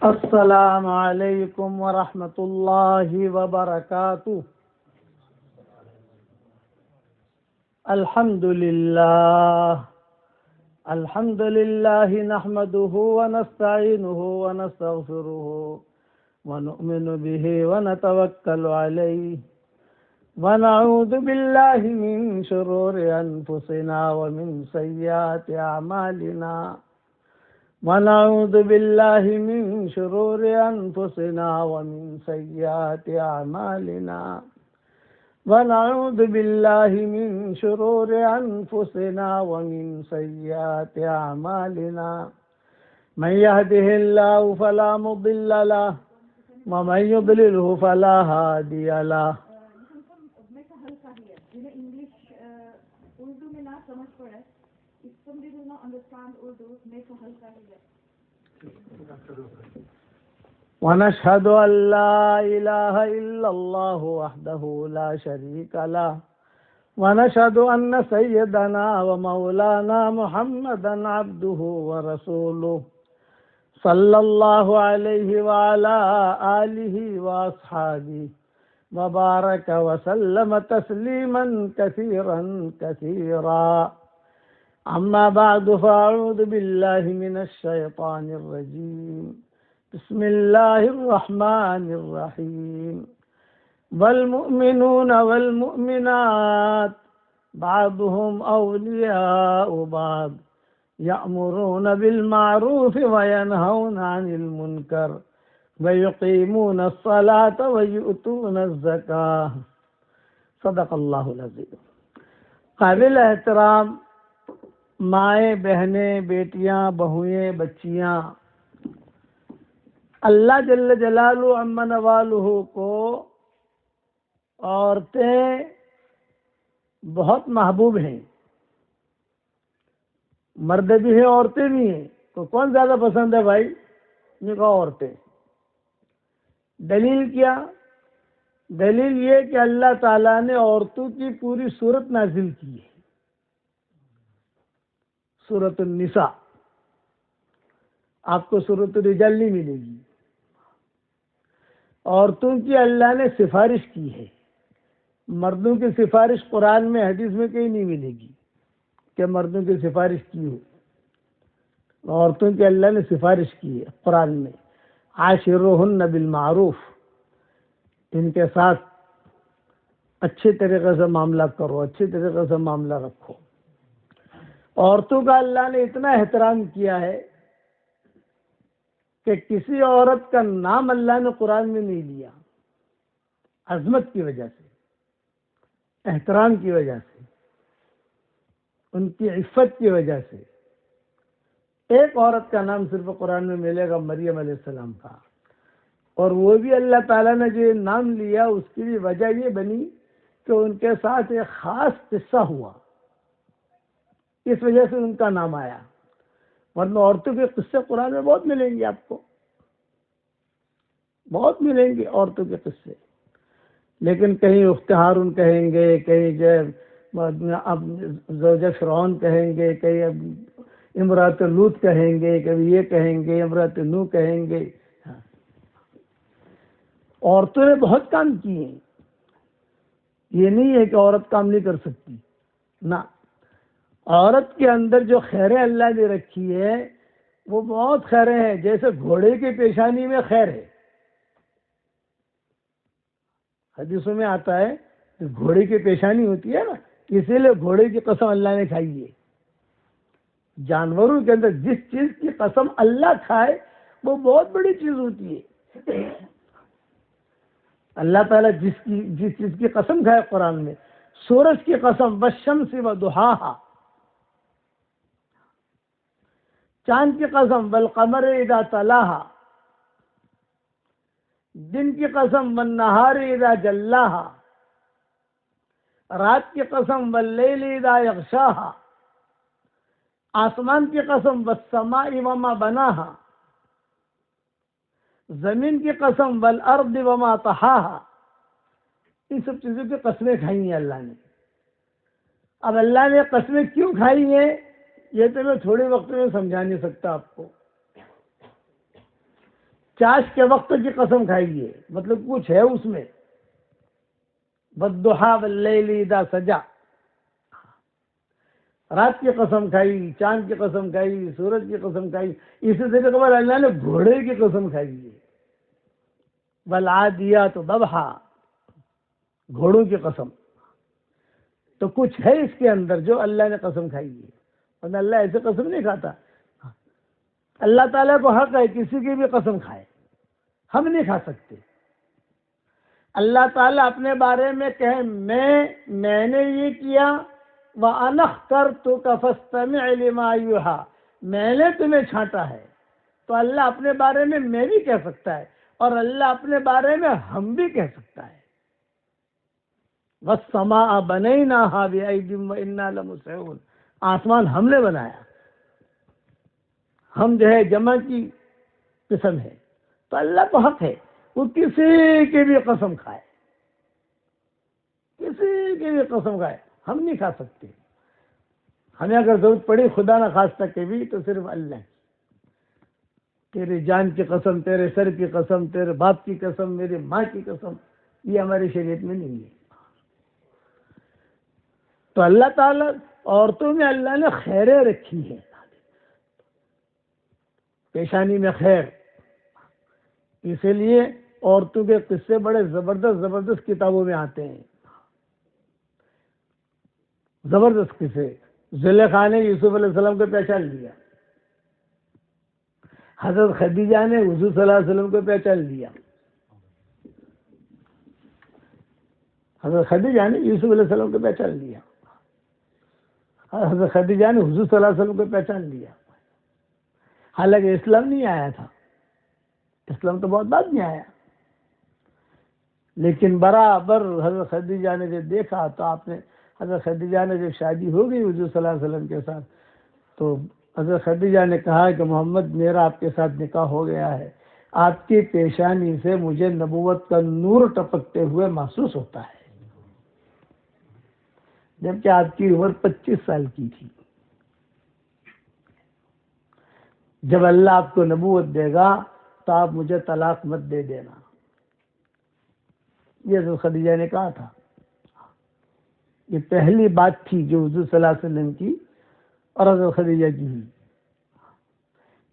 السلام علیکم ورحمۃ اللہ وبرکاتہ۔ الحمد للہ نحمده ونستعینه ونستغفره ونؤمن به ونتوکل علیہ ونعوذ باللہ من شرور انفسنا ومن سیئات اعمالنا ونعوذ باللہ من شرور انفسنا ومن سیئات اعمالنا ونعوذ باللہ من شرور انفسنا ومن سیئات اعمالنا من يهده الله فلا مضل له ومن يضلله فلا هادي له۔ میں کا حل کا ہے جنہیں انگلش اردو میں نہ سمجھ پڑے، if somebody will not understand Urdu, make a حل کا ہے۔ ونشهد أن لا إله إلا الله وحده لا شريك له ونشهد أن سيدنا ومولانا محمدا عبده ورسوله صلى الله عليه وعلى آله وأصحابه وبارك وسلم تسليما كثيرا كثيرا، أما بعد فأعوذ بالله من الشيطان الرجيم، بسم الله الرحمن الرحيم، والمؤمنون والمؤمنات بعضهم أولياء بعض يأمرون بالمعروف وينهون عن المنكر ويقيمون الصلاة ويؤتون الزكاة۔ صدق اللہ العظیم۔ قابل احترام مائیں، بہنیں، بیٹیاں، بہوئیں، بچیاں، اللہ جل جلالہ عم نوالہ کو عورتیں بہت محبوب ہیں، مرد بھی ہیں عورتیں بھی ہیں، تو کون زیادہ پسند ہے بھائی؟ نے کہا عورتیں۔ دلیل کیا؟ دلیل یہ کہ اللہ تعالیٰ نے عورتوں کی پوری صورت نازل کی ہے، سورۃ النساء۔ آپ کو سورۃ الرجال نہیں ملے گی۔ عورتوں کی اللہ نے سفارش کی ہے، مردوں کی سفارش قرآن میں حدیث میں کہیں نہیں ملے گی کہ مردوں کی سفارش کی ہو۔ عورتوں کی اللہ نے سفارش کی ہے قرآن میں، عاشروہن بالمعروف، ان کے ساتھ اچھے طریقے سے معاملہ کرو، اچھے طریقے سے معاملہ رکھو۔ عورتوں کا اللہ نے اتنا احترام کیا ہے کہ کسی عورت کا نام اللہ نے قرآن میں نہیں لیا، عظمت کی وجہ سے، احترام کی وجہ سے، ان کی عفت کی وجہ سے۔ ایک عورت کا نام صرف قرآن میں ملے گا، مریم علیہ السلام کا، اور وہ بھی اللہ تعالیٰ نے جو نام لیا اس کی بھی وجہ یہ بنی کہ ان کے ساتھ ایک خاص قصہ ہوا، اس وجہ سے ان کا نام آیا، ورنہ عورتوں کے قصے قرآن میں بہت ملیں گے، آپ کو بہت ملیں گے عورتوں کے قصے، لیکن کہیں اخت ہارون کہیں گے، کہیں اب زوجہ فرعون کہیں گے، کہیں اب امرأت لوط کہیں گے، کبھی یہ کہیں گے امرأت نوح کہیں گے۔ عورتوں نے بہت کام کیے ہیں، یہ نہیں ہے کہ عورت کام نہیں کر سکتی، نہ، عورت کے اندر جو خیریں اللہ نے رکھی ہے وہ بہت خیریں ہیں، جیسے گھوڑے کی پیشانی میں خیر ہے۔ حدیثوں میں آتا ہے کہ گھوڑے کی پیشانی ہوتی ہے نا، اسی لیے گھوڑے کی قسم اللہ نے کھائی ہے۔ جانوروں کے اندر جس چیز کی قسم اللہ کھائے وہ بہت بڑی چیز ہوتی ہے۔ اللہ تعالیٰ جس چیز کی قسم کھائے قرآن میں، سورج کی قسم، والشمس وضحاها، چاند کی قسم، والقمر اذا تلاها، دن کی قسم، والنہار اذا جلاها، رات کی قسم، واللیل اذا یغشاها، آسمان کی قسم، والسماء وما بناها، زمین کی قسم، والارض وما طحاها۔ ان سب چیزوں کی قسمیں کھائی ہیں اللہ نے۔ اب اللہ نے قسمیں کیوں کھائی ہیں یہ تو میں تھوڑے وقت میں سمجھا نہیں سکتا آپ کو۔ چاش کے وقت کی قسم کھائیے، مطلب کچھ ہے اس میں، والضحیٰ واللیل اذا سجا، رات کی قسم کھائی، چاند کی قسم کھائی، سورج کی قسم کھائی. اسی طریقے پر اللہ نے گھوڑے کی قسم کھائی ہے، والعادیات ضبحا، گھوڑوں کی قسم. تو کچھ ہے اس کے اندر جو اللہ نے قسم کھائی ہے، ورنہ اللہ ایسے قسم نہیں کھاتا. اللہ تعالیٰ کو حق ہے کسی کی بھی قسم کھائے، ہم نہیں کھا سکتے. اللہ تعالیٰ اپنے بارے میں کہے میں نے یہ کیا، وَأَنَا اخْتَرْتُكَ فَاسْتَمِعْ لِمَا يُوحَىٰ، میں نے تمہیں چھانٹا ہے. تو اللہ اپنے بارے میں بھی کہہ سکتا ہے، اور اللہ اپنے بارے میں ہم بھی کہہ سکتا ہے. وَالسَّمَاءَ بَنَيْنَاهَا بِأَيْدٍ وَإِنَّا لَمُوسِعُونَ، آسمان ہم نے بنایا، ہم جو ہے جمع کی قسم ہے. تو اللہ کو حق ہے وہ کسی کی بھی قسم کھائے، کسی کی بھی قسم کھائے، ہم نہیں کھا سکتے. ہمیں اگر ضرورت پڑی خدا نہ خواستہ کے بھی تو صرف اللہ کی. تیری جان کی قسم، تیرے سر کی قسم، تیرے باپ کی قسم، میری ماں کی قسم، یہ ہماری شریعت میں نہیں ہے. تو اللہ تعالیٰ عورتوں میں اللہ نے خیریں رکھی ہیں، پیشانی میں خیر. اسی لیے عورتوں کے قصے بڑے زبردست کتابوں میں آتے ہیں، زبردست قصے. زلیخا نے یوسف علیہ السلام کو پہچان لیا، حضرت خدیجہ نے حضور صلی اللہ علیہ وسلم کو پہچان لیا. حضرت خدیجہ نے یوسف علیہ السلام کو پہچان لیا، حضرت خدیجہ نے حضور صلی اللہ علیہ وسلم کو پہچان لیا. حالانکہ اسلام نہیں آیا تھا، اسلام تو بہت بعد میں آیا، لیکن برابر حضرت خدیجہ نے جب دیکھا تو آپ نے، حضرت خدیجہ نے جب شادی ہو گئی حضور صلی اللہ علیہ وسلم کے ساتھ، تو حضرت خدیجہ نے کہا کہ محمد میرا آپ کے ساتھ نکاح ہو گیا ہے، آپ کی پیشانی سے مجھے نبوت کا نور ٹپکتے ہوئے محسوس ہوتا ہے. جبکہ آپ کی عمر 25 سال کی تھی. جب اللہ آپ کو نبوت دے گا تو آپ مجھے طلاق مت دے دینا، یہ حضرت خدیجہ نے کہا تھا. یہ پہلی بات تھی جو حضور صلی اللہ علیہ وسلم کی اور حضرت خدیجہ کی ہوئی.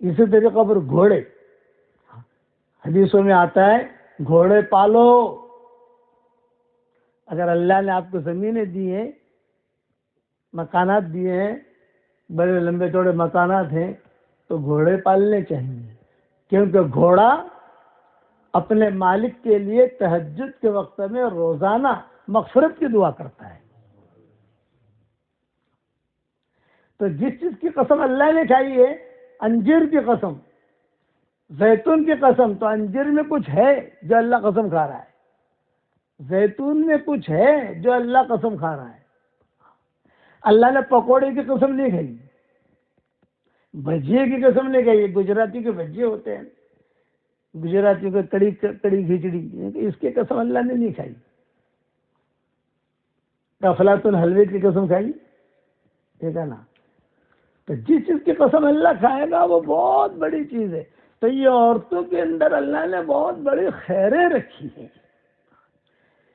اسی طریقے پر گھوڑے، حدیثوں میں آتا ہے گھوڑے پالو. اگر اللہ نے آپ کو زمینیں دی ہیں، مکانات دیے ہیں، بڑے لمبے چوڑے مکانات ہیں، تو گھوڑے پالنے چاہیے. کیونکہ گھوڑا اپنے مالک کے لیے تہجد کے وقت میں روزانہ مغفرت کی دعا کرتا ہے. تو جس چیز کی قسم اللہ نے کھائی ہے، انجیر کی قسم، زیتون کی قسم، تو انجیر میں کچھ ہے جو اللہ قسم کھا رہا ہے، زیتون میں کچھ ہے جو اللہ قسم کھا رہا ہے. اللہ نے پکوڑے کی قسم نہیں کھائی، بھجیے کی قسم نہیں کھائی. گجراتی کے بھجیے ہوتے ہیں، گجراتیوں کے کڑی کھچڑی، اس کی قسم اللہ نے نہیں کھائی. افلاطون حلوے کی قسم کھائی، ٹھیک ہے نا. تو جس چیز کی قسم اللہ کھائے گا وہ بہت بڑی چیز ہے. تو یہ عورتوں کے اندر اللہ نے بہت بڑی خیریں رکھی ہیں،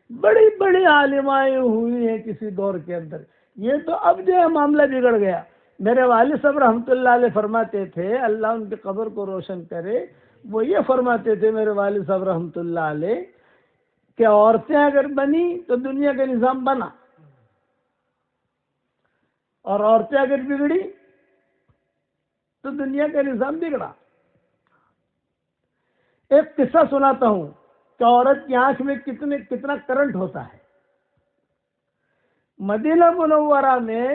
بڑی بڑی عالمائیں ہوئی ہیں کسی دور کے اندر. یہ تو اب جو ہے معاملہ بگڑ گیا. میرے والد صاحب رحمۃ اللہ علیہ فرماتے تھے، اللہ ان کی قبر کو روشن کرے، وہ یہ فرماتے تھے میرے والد صاحب رحمۃ اللہ علیہ کہ عورتیں اگر بنی تو دنیا کا نظام بنا، اور عورتیں اگر بگڑی تو دنیا کا نظام بگڑا. ایک قصہ سناتا ہوں کہ عورت کی آنکھ میں کتنا کرنٹ ہوتا ہے. مدینہ منورہ میں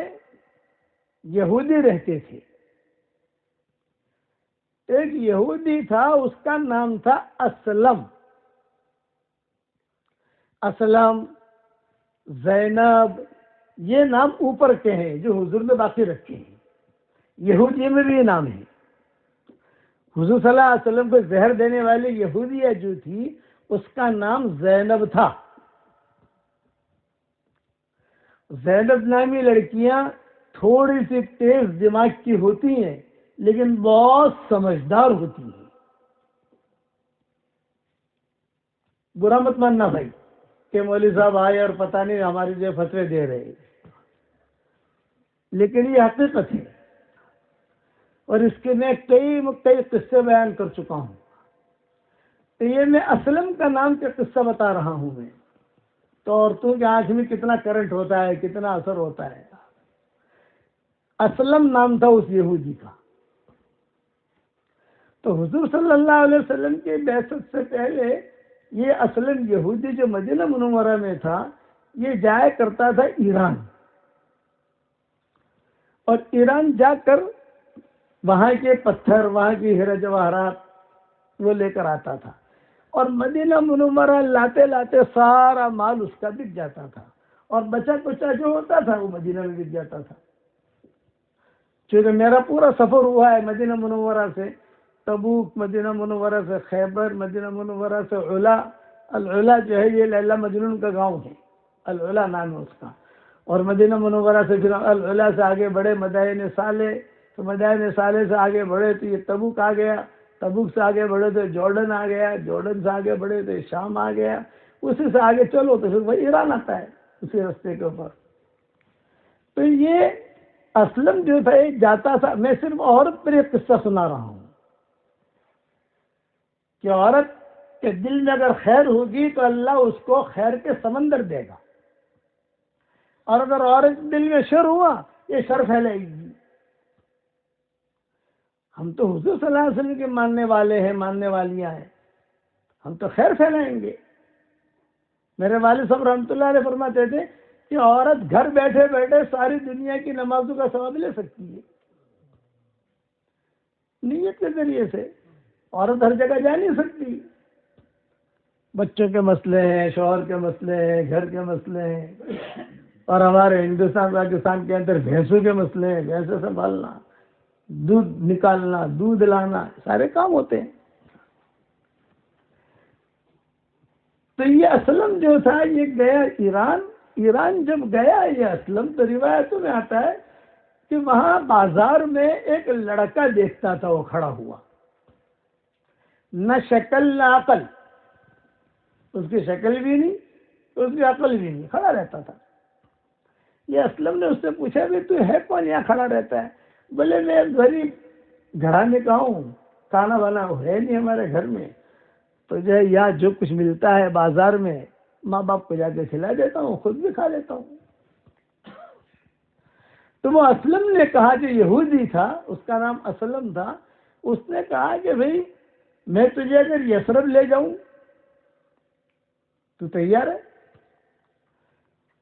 یہودی رہتے تھے. ایک یہودی تھا، اس کا نام تھا اسلم. اسلم، زینب، یہ نام اوپر کے ہیں جو حضور نے باقی رکھے ہیں. یہودی میں بھی یہ نام ہے. حضور صلی اللہ علیہ وسلم کو زہر دینے والی یہودیہ جو تھی اس کا نام زینب تھا. زینب نامی لڑکیاں تھوڑی سی تیز دماغ کی ہوتی ہیں لیکن بہت سمجھدار ہوتی ہیں. برا مت ماننا بھائی کہ مولوی صاحب آئے اور پتہ نہیں ہماری جو فتوے دے رہے، لیکن یہ حقیقت ہے، اور اس کے میں کئی قصے بیان کر چکا ہوں. تو یہ میں اسلم کا نام کا قصہ بتا رہا ہوں میں، تو عورتوں کی آنکھ میں کتنا کرنٹ ہوتا ہے، کتنا اثر ہوتا ہے. اسلم نام تھا اس یہودی کا. تو حضور صلی اللہ علیہ وسلم کی بعثت سے پہلے یہ اسلم یہودی جو مدینہ منورہ میں تھا، یہ جایا کرتا تھا ایران، اور ایران جا کر وہاں کے پتھر، وہاں کی ہیرے جواہرات وہ لے کر آتا تھا، اور مدینہ منورہ لاتے لاتے سارا مال اس کا بک جاتا تھا، اور بچا کچا جو ہوتا تھا وہ مدینہ میں بک جاتا تھا. چونکہ میرا پورا سفر ہوا ہے مدینہ منورہ سے تبوک، مدینہ منورہ سے خیبر، مدینہ منورہ سے علا. العلا جو ہے یہ لیلا مجنون کا گاؤں ہے، العلا نام ہے اس کا. اور مدینہ منورہ سے پھر العلا سے آگے بڑھے مدائن صالح، تو مدائن صالح سے آگے بڑھے تو یہ تبوک آ گیا، تبوک سے آگے بڑھے تو جارڈن آ گیا، جارڈن سے آگے بڑھے تو شام آ گیا، اسی سے آگے چلو تو پھر وہ ایران آتا ہے اسی راستے کے اوپر. تو یہ اسلم جو تھا یہ جاتا تھا. میں صرف عورت پر ایک قصہ سنا رہا ہوں کہ عورت کے دل میں اگر خیر ہوگی تو اللہ اس کو خیر کے سمندر دے گا، اور اگر عورت کے دل میں شر ہوا یہ شر پھیلے گی. ہم تو حضور صلی اللہ علیہ وسلم کے ماننے والے ہیں، ماننے والیاں ہیں، ہم تو خیر پھیلائیں گے. میرے والد صاحب رحمۃ اللہ علیہ فرماتے تھے کہ عورت گھر بیٹھے بیٹھے ساری دنیا کی نمازوں کا ثواب لے سکتی ہے. نیت کے ذریعے سے عورت ہر جگہ جا نہیں سکتی. بچوں کے مسئلے ہیں، شوہر کے مسئلے ہیں، گھر کے مسئلے ہیں، اور ہمارے ہندوستان پاکستان کے اندر بھینسوں کے مسئلے ہیں، بھینسیں سنبھالنا، دودھ نکالنا، دودھ لانا، سارے کام ہوتے ہیں. تو یہ اسلم جو تھا یہ گیا ایران. ایران جب گیا یہ اسلم تو روایتوں میں آتا ہے کہ وہاں بازار میں ایک لڑکا دیکھتا تھا، وہ کھڑا ہوا، نہ شکل نہ عقل، اس کی شکل بھی نہیں اس کی عقل بھی نہیں، کھڑا رہتا تھا. یہ اسلم نے اس سے پوچھا بھی تو ہے کون یہاں کھڑا رہتا ہے؟ بولے میں غریب گھرانے کا ہوں، کھانا بنا ہے نہیں ہمارے گھر میں، تو جو ہے یہاں جو کچھ ملتا ہے بازار میں ماں باپ کو جا کے کھلا دیتا ہوں، خود بھی کھا لیتا ہوں. تو وہ اسلم نے کہا، جو یہودی تھا اس کا نام اسلم تھا، اس نے کہا کہ بھئی میں تجھے اگر یثرب لے جاؤں تو تیار ہے؟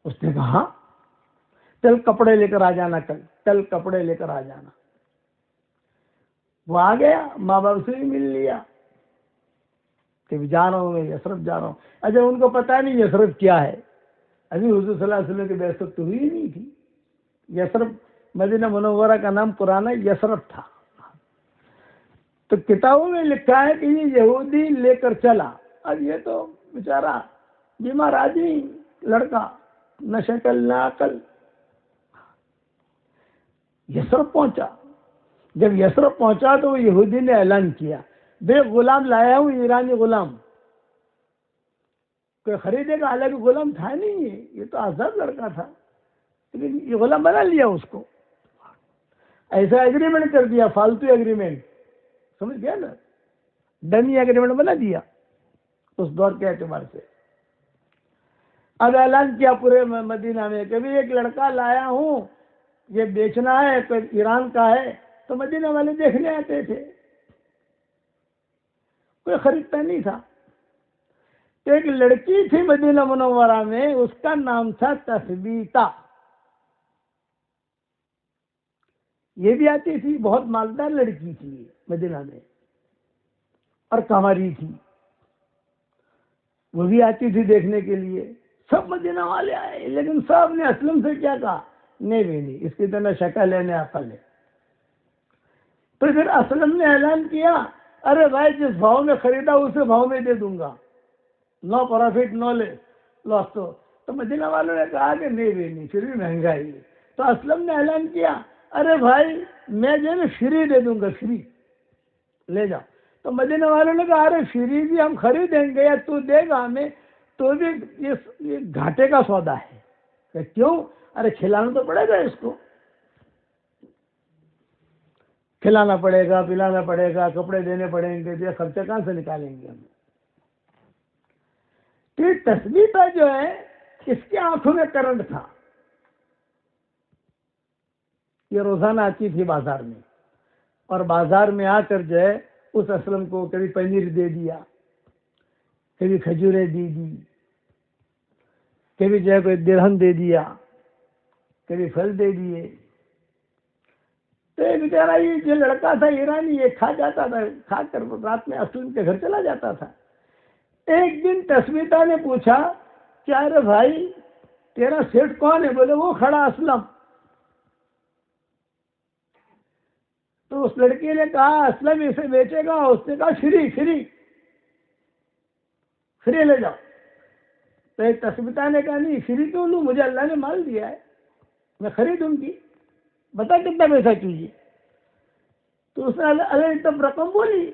اس نے کہا ہاں، چل کپڑے لے کر آ جانا، کل کپڑے لے کر آ جانا. وہ آ گیا، ماں باپ سے بھی مل لیا کہ جا رہا ہوں میں یثرب جا رہا ہوں. اچھا ان کو پتا نہیں یثرب کیا ہے، ابھی حضور صلی اللہ علیہ وسلم کی بعثت تو ہوئی نہیں تھی. یثرب مدینہ منورہ کا نام پرانا یثرب تھا. تو کتابوں میں لکھا ہے کہ یہ یہودی لے کر چلا. اب یہ تو بیچارہ بیمار آدمی، لڑکا، نہ شکل نہ عقل. یثرب پہنچا. جب یثرب پہنچا تو وہ یہودی نے اعلان کیا، بے غلام لایا ہوں، ایرانی غلام، کوئی خریدے گا؟ حالانکہ غلام تھا نہیں، یہ تو آزاد لڑکا تھا، لیکن یہ غلام بنا لیا اس کو. ایسا ایگریمنٹ کر دیا، فالتو ایگریمنٹ، سمجھ گیا نا، ڈمی ایگریمنٹ بنا دیا اس دور کے اعتبار سے. اب اعلان کیا پورے مدینہ میں کہ بھی ایک لڑکا لایا ہوں، یہ بیچنا ہے، تو ایران کا ہے. تو مدینہ والے دیکھنے آتے تھے، کوئی خریدتا نہیں تھا. تو ایک لڑکی تھی مدینہ منورہ میں، اس کا نام تھا تثبیتہ. یہ بھی آتی تھی، بہت مالدار لڑکی تھی مدینہ میں، اور کماری تھی. وہ بھی آتی تھی دیکھنے کے لیے. سب مدینہ والے آئے، لیکن سب نے اسلم سے کیا کہا؟ نہیں، اس کی تو نہ شکل ہے نہ عقل ہے. تو پھر اسلم نے اعلان کیا، ارے بھائی جس بھاؤ میں خریدا اسے بھاؤ میں دے دوں گا، نو پروفٹ نو لاس. تو مدینہ والوں نے کہا کہ نہیں، پھر بھی مہنگائی. تو اسلم نے اعلان کیا، ارے بھائی میں جو ہے نا فری دے دوں گا، فری لے جاؤ. تو مدینے والوں نے کہا ارے فری بھی ہم خریدیں گے یا تو دے گا ہمیں تو بھی یہ گھاٹے کا سودا ہے. کہ کیوں؟ ارے کھلانا تو پڑے گا اس کو، کھلانا پڑے گا، پلانا پڑے گا، کپڑے دینے پڑیں گے، یہ خرچہ کہاں سے نکالیں گے ہم؟ تو تثبیتہ جو ہے اس کی آنکھوں میں کرنٹ تھا. یہ روزانہ آتی تھی بازار میں، اور بازار میں آ کر جو ہے اس اسلم کو کبھی پنیر دے دیا، کبھی کھجوریں دے دی، کبھی جو ہے کوئی درہم دے دیا، کبھی پھل دے دیے. تو یہ بیچارہ یہ جو لڑکا تھا ایرانی، یہ کھا جاتا تھا، کھا کر رات میں اسلم کے گھر چلا جاتا تھا. ایک دن تثبیتہ نے پوچھا کہ ارے بھائی تیرا سیٹ کون ہے؟ بولے وہ کھڑا اسلم. تو اس لڑکی نے کہا اسلم اسے بیچے گا؟ اس نے کہا فری فری فری لے جاؤ. تو ایک تثبیتہ نے کہا نہیں فری کیوں لوں، مجھے اللہ نے مال دیا ہے، میں خریدوں گی، بتا کتنا پیسہ چاہیے. تو اس نے اللہ تب رقم بولی.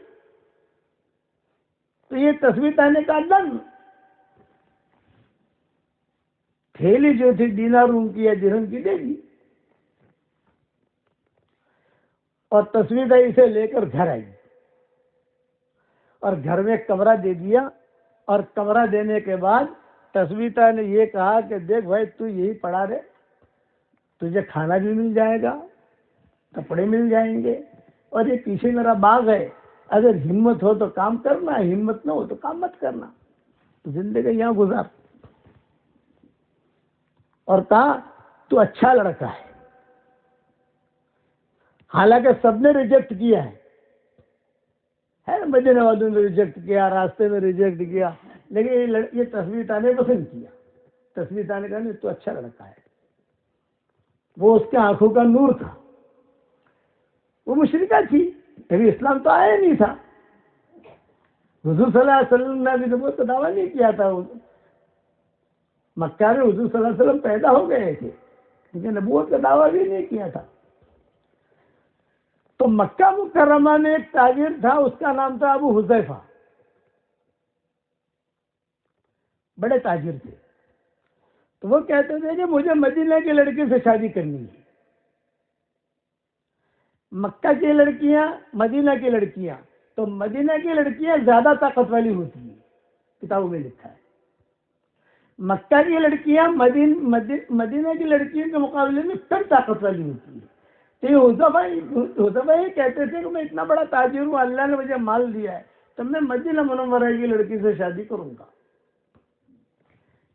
تو یہ تثبیتہ نے کہا ڈن. تھیلی جو تھی دینار کی یا درہم کی دے دی، اور تثبیتہ اسے لے کر گھر آئی اور گھر میں کمرہ دے دیا. اور کمرہ دینے کے بعد تثبیتہ نے یہ کہا کہ دیکھ بھائی تو یہی پڑا رہے، تجھے کھانا بھی مل جائے گا، کپڑے مل جائیں گے، اور یہ پیچھے میرا باغ ہے، اگر ہمت ہو تو کام کرنا، ہمت نہ ہو تو کام مت کرنا، زندگی یہاں گزار. اور کہا تو اچھا لڑکا ہے. حالانکہ سب نے ریجیکٹ کیا ہے، مدینے والوں نے ریجیکٹ کیا، راستے میں ریجیکٹ کیا، لیکن یہ تثبیتہ نے پسند کیا. تثبیتہ نے کہا نہیں تو اچھا لڑکا ہے. وہ اس کے آنکھوں کا نور تھا. وہ مشرکہ تھی، کبھی اسلام تو آیا نہیں تھا. حضور صلی اللہ علیہ وسلم نے ابھی نبوت کا دعویٰ نہیں کیا تھا. مکہ میں حضور صلی اللہ علیہ وسلم پیدا ہو گئے تھے، لیکن نبوت کا دعویٰ بھی نہیں کیا تھا. تو مکہ مکرمہ میں ایک تاجر تھا، اس کا نام تھا ابو حذیفہ. بڑے تاجر تھے. تو وہ کہتے تھے کہ مجھے مدینہ کی لڑکی سے شادی کرنی ہے. مکہ کی لڑکیاں، مدینہ کی لڑکیاں، تو مدینہ کی لڑکیاں زیادہ طاقت والی ہوتی ہیں، کتابوں میں لکھا ہے. مکہ کی لڑکیاں مدینہ کی لڑکیوں کے مقابلے میں کم طاقت والی ہوتی ہیں. تو یہ حذیفہ یہ کہتے تھے کہ میں اتنا بڑا تاجر ہوں، اللہ نے مجھے مال دیا ہے، تو میں مدینہ منورہ کی لڑکی سے شادی کروں گا.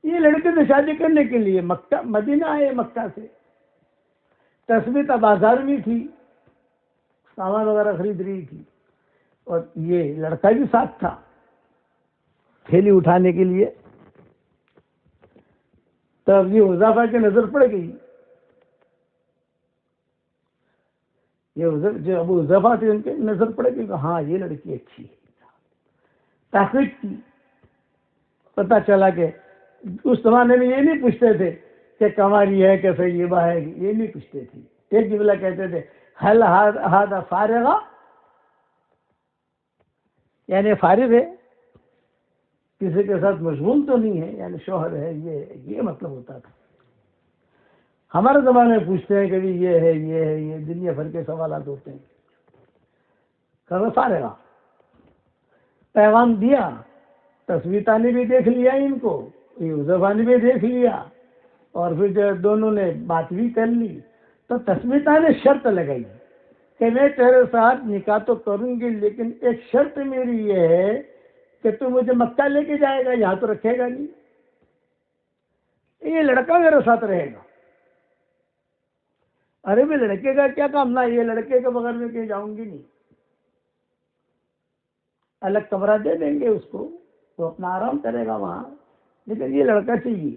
یہ لڑکے سے شادی کرنے کے لیے مدینہ آئے مکہ سے. تثبیتہ بازار میں تھی، سامان وغیرہ خرید رہی تھی، اور یہ لڑکا بھی ساتھ تھا تھیلی اٹھانے کے لیے. تب یہ حذیفہ کی نظر پڑ گئی. یہ جو ابو حذیفہ تھے ان کی نظر پڑ گئی کہ ہاں یہ لڑکی اچھی ہے. تحقیق کی، پتہ چلا کہ اس زمانے میں یہ نہیں پوچھتے تھے کہ کماری ہے کہ سیبہ ہے، یہ نہیں پوچھتے تھے. ایک جملہ کہتے تھے حل ہذا فارغہ، یعنی فارغ ہے، کسی کے ساتھ مشغول تو نہیں ہے، یعنی شوہر ہے، یہ مطلب ہوتا تھا. ہمارے زمانے میں پوچھتے ہیں کہ یہ ہے، یہ دنیا بھر کے سوالات ہوتے ہیں. کہ فارغہ پیغام دیا. تثبیتہ نے بھی دیکھ لیا ان کو، حذیفہ نے بھی دیکھ لیا، اور پھر جو دونوں نے بات بھی کر لی. تو تثبیتہ نے شرط لگائی کہ میں تیرے ساتھ نکاح تو کروں گی، لیکن ایک شرط میری یہ ہے کہ تو مجھے مکہ لے کے جائے گا، یہاں تو رکھے گا نہیں، یہ لڑکا میرے ساتھ رہے گا. ارے بھی لڑکے کا کیا کام، نہ یہ لڑکے کے بغیر میں کہیں جاؤں گی نہیں. الگ کمرہ دے دیں گے اس کو، وہ اپنا آرام کرے گا وہاں، لیکن یہ لڑکا چاہیے.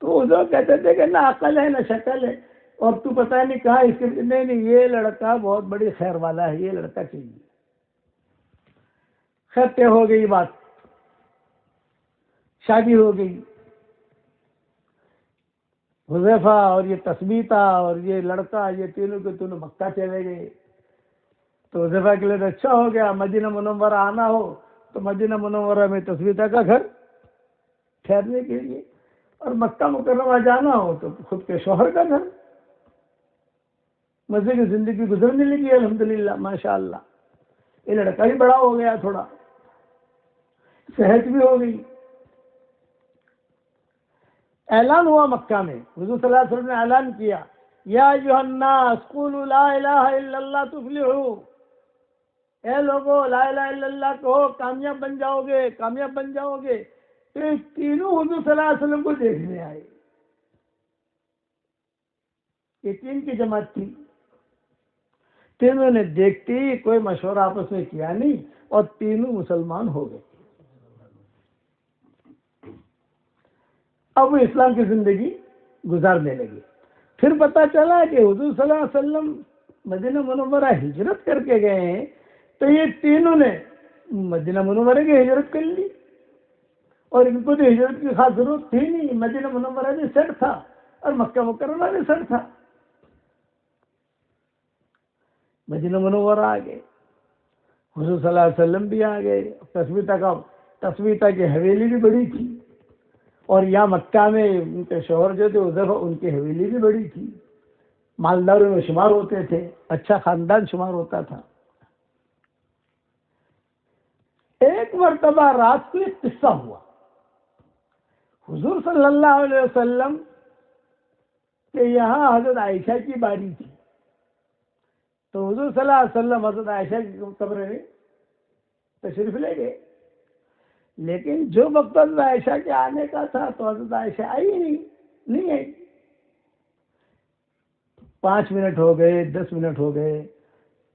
تو وہ لوگ کہتے تھے کہ نہ عقل ہے نہ شکل ہے، اور تو پتہ نہیں کہا اس کے. نہیں، یہ لڑکا بہت بڑی خیر والا ہے، یہ لڑکا چاہیے. خیر طے ہو گئی بات، شادی ہو گئی. حذیفہ اور یہ تثبیتہ اور یہ لڑکا، یہ تینوں کے تینوں مکہ چلے گئے. تو حذیفہ کے لیے تو اچھا ہو گیا، مدینہ منورہ آنا ہو تو مدینہ منورہ میں تثبیتہ کا گھر ٹھہرنے کے لیے، اور مکہ مکرمہ جانا ہو تو خود کے شوہر کا گھر، مزے کی زندگی گزرنے لگی الحمدللہ ماشاء اللہ۔ یہ لڑکا بھی بڑا ہو گیا، تھوڑا صحت بھی ہو گئی۔ اعلان ہوا مکہ میں، حضور صلی اللہ علیہ وسلم نے اعلان کیا، یا ایھا الناس قولوا لا الہ الا اللہ تفلحوا، اے لوگو لا الہ الا اللہ کہو کامیاب بن جاؤ گے، کامیاب بن جاؤ گے۔ تو یہ تینوں حضور صلی اللہ علیہ وسلم کو دیکھنے آئے، یہ تین کی جماعت تھی، تینوں نے دیکھتے ہی کوئی مشورہ آپس میں کیا نہیں اور تینوں مسلمان ہو گئے۔ اب وہ اسلام کی زندگی گزارنے لگے۔ پھر پتہ چلا کہ حضور صلی اللہ علیہ وسلم مدینہ منورہ ہجرت کر کے گئے ہیں، تو یہ تینوں نے مدینہ منورہ کی ہجرت کر لی، اور ان کو تو ہجرت کی خاص ضرورت تھی نہیں، مدینہ منورہ بھی سیٹ تھا اور مکہ مکرمہ بھی سیٹ تھا۔ مدینہ منورہ آ گئے، حضور صلی اللہ علیہ وسلم بھی آ گئے، تثبیتہ کی حویلی بھی بڑی تھی، اور یہاں مکہ میں ان کے شوہر جو تھے حذیفہ، ان کی حویلی بھی بڑی تھی، مالداروں میں شمار ہوتے تھے، اچھا خاندان شمار ہوتا تھا۔ ایک مرتبہ رات کو ایک قصہ ہوا، حضور صلی اللہ علیہ وسلم کہ یہاں حضرت عائشہ کی باری تھی، تو حضور صلی اللہ علیہ وسلم حضرت عائشہ کی کمرے میں تشریف لے گئے، لیکن جو وقت حضرت عائشہ کے آنے کا تھا تو حضرت عائشہ آئی ہی نہیں آئی۔ 5 منٹ ہو گئے، 10 منٹ ہو گئے،